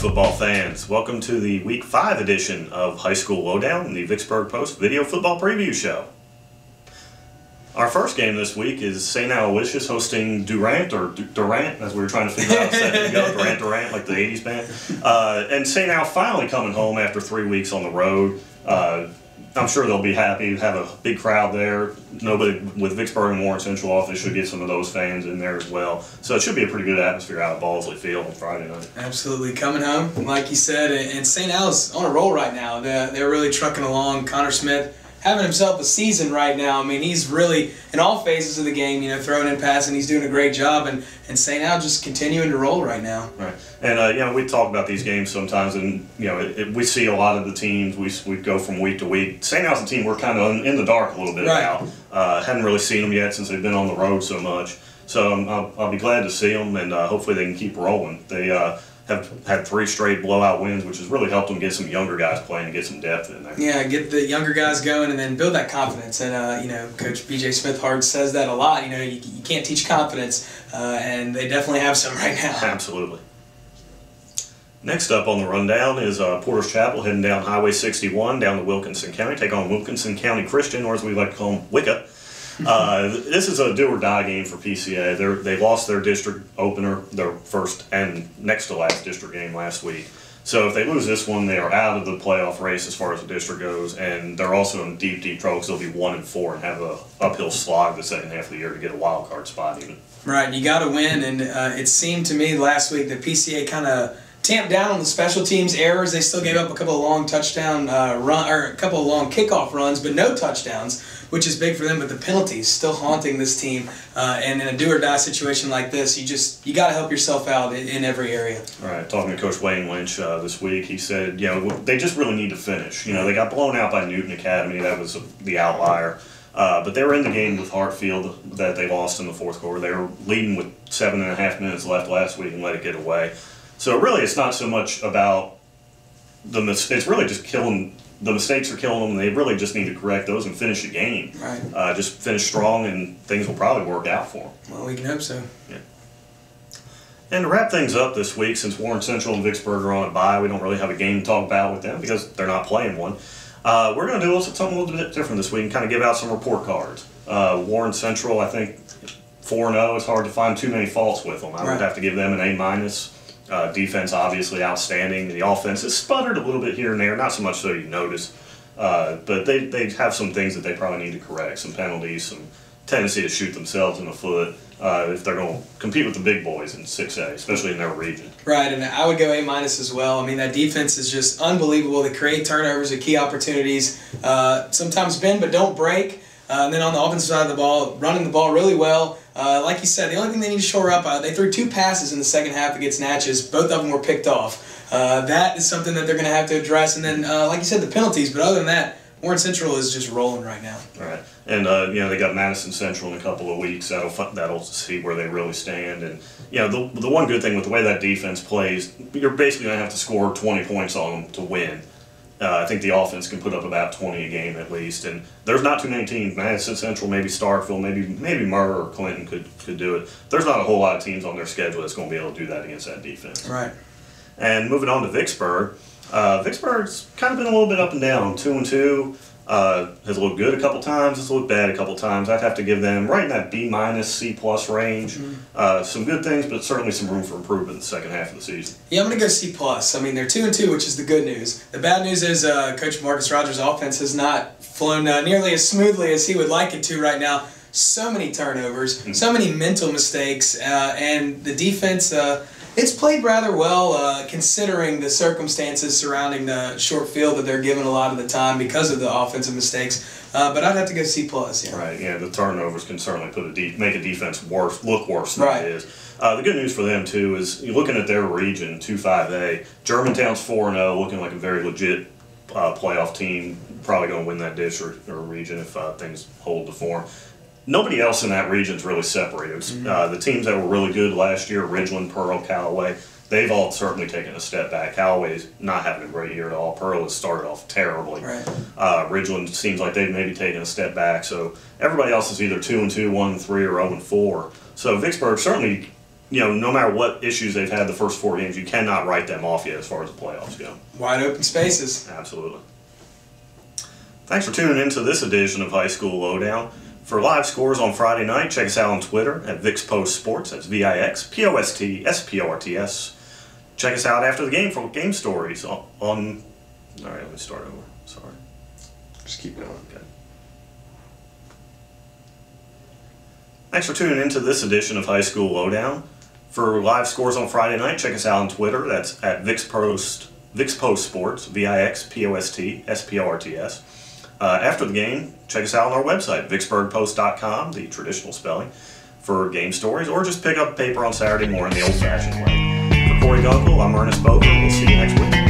football fans. Welcome to the Week 5 edition of High School Lowdown, the Vicksburg Post video football preview show. Our first game this week is St. Aloysius hosting Durant, or Durant, as we were trying to figure out a second ago, Durant, like the 80s band. And St. Al finally coming home after 3 weeks on the road. I'm sure they'll be happy to have a big crowd there. Nobody with Vicksburg and Warren Central off, they should get some of those fans in there as well. So it should be a pretty good atmosphere out at Balsley Field on Friday night. Absolutely. Coming home, like you said, and St. Al's on a roll right now. They're really trucking along. Connor Smith having himself a season right now. I mean, he's really, in all phases of the game, throwing in passing, he's doing a great job, and St. Al just continuing to roll right now. Right. And, we talk about these games sometimes, and, we see a lot of the teams, we go from week to week. St. Al's a team we're kind of in the dark a little bit about. Hadn't really seen them yet since they've been on the road so much. So I'll be glad to see them, and hopefully they can keep rolling. They have had 3 straight blowout wins, which has really helped them get some younger guys playing and get some depth in there. Yeah, get the younger guys going and then build that confidence. And, Coach B.J. Smith-Hard says that a lot. You can't teach confidence, and they definitely have some right now. Absolutely. Next up on the rundown is Porter's Chapel heading down Highway 61 down to Wilkinson County, take on Wilkinson County Christian, or as we like to call them, Wicca. This is a do-or-die game for PCA. They lost their district opener, their first and next to last district game last week. So if they lose this one, they are out of the playoff race as far as the district goes, and they're also in deep trouble because they'll be 1-4 and have a uphill slog the second half of the year to get a wild card spot even. Right, you got to win, and it seemed to me last week that PCA kind of tamped down on the special teams errors. They still gave up a couple of long touchdown a couple of long kickoff runs, but no touchdowns, which is big for them. But the penalties still haunting this team, and in a do-or-die situation like this, you got to help yourself out in every area. All right, talking to Coach Wayne Lynch this week, he said, they just really need to finish. They got blown out by Newton Academy. That was the outlier. But they were in the game with Hartfield that they lost in the fourth quarter. They were leading with 7.5 minutes left last week and let it get away. So really, it's not so much about it's really just killing. The mistakes are killing them, and they really just need to correct those and finish the game. Right. Just finish strong, and things will probably work out for them. Well, we can hope so. Yeah. And to wrap things up this week, since Warren Central and Vicksburg are on a bye, we don't really have a game to talk about with them because they're not playing one. We're going to do something a little bit different this week and kind of give out some report cards. Warren Central, I think 4-0. It's hard to find too many faults with them. I would have to give them an A-. Defense obviously outstanding. The offense has sputtered a little bit here and there, not so much so you notice, but they have some things that they probably need to correct, some penalties, some tendency to shoot themselves in the foot if they're going to compete with the big boys in 6A, especially in their region. Right, and I would go A- as well. I mean, that defense is just unbelievable. They create turnovers at key opportunities, sometimes bend but don't break. And then on the offensive side of the ball, running the ball really well. Like you said, the only thing they need to shore up, they threw 2 passes in the second half against Natchez. Both of them were picked off. That is something that they're going to have to address. And then, like you said, the penalties. But other than that, Warren Central is just rolling right now. All right. And, they got Madison Central in a couple of weeks. That'll see where they really stand. And, the one good thing with the way that defense plays, you're basically going to have to score 20 points on them to win. I think the offense can put up about 20 a game at least, and there's not too many teams. Madison Central, maybe Starkville, maybe Murrah or Clinton could do it. There's not a whole lot of teams on their schedule that's going to be able to do that against that defense. Right. And moving on to Vicksburg, Vicksburg's kind of been a little bit up and down. 2-2. Has looked good a couple times, has looked bad a couple times. I'd have to give them right in that B-, C+ range. Some good things, but certainly some room for improvement in the second half of the season. Yeah, I'm going to go C+. I mean, they're 2-2, which is the good news. The bad news is Coach Marcus Rogers' offense has not flown nearly as smoothly as he would like it to right now. So many turnovers, so many mental mistakes, and the defense, it's played rather well considering the circumstances surrounding the short field that they're given a lot of the time because of the offensive mistakes. But I'd have to go C+. Yeah. Right. Yeah. The turnovers can certainly make a defense look worse than it is. The good news for them too is you're looking at their region 2-5A. Germantown's 4-0, looking like a very legit playoff team. Probably going to win that district or region if things hold to form. Nobody else in that region is really separated. The teams that were really good last year, Ridgeland, Pearl, Callaway, they've all certainly taken a step back. Callaway's not having a great year at all. Pearl has started off terribly. Right. Ridgeland seems like they've maybe taken a step back. So everybody else is either 2-2, 1-3, or 0-4. So Vicksburg certainly no matter what issues they've had the first 4 games, you cannot write them off yet as far as the playoffs go. Wide open spaces. Absolutely. Thanks for tuning in to this edition of High School Lowdown. For live scores on Friday night, check us out on Twitter at Vicksburg Post Sports. That's VIXPOSTSPORTS. Check us out after the game for game stories on... All right, let me start over. Sorry. Just keep going. Okay. Thanks for tuning in to this edition of High School Lowdown. For live scores on Friday night, check us out on Twitter. That's at Vicksburg Post Sports, VIXPOSTSPORTS. After the game, check us out on our website, VicksburgPost.com, the traditional spelling, for game stories, or just pick up paper on Saturday morning the old-fashioned way. For Corey Gunkel, I'm Ernest Boker. We'll see you next week.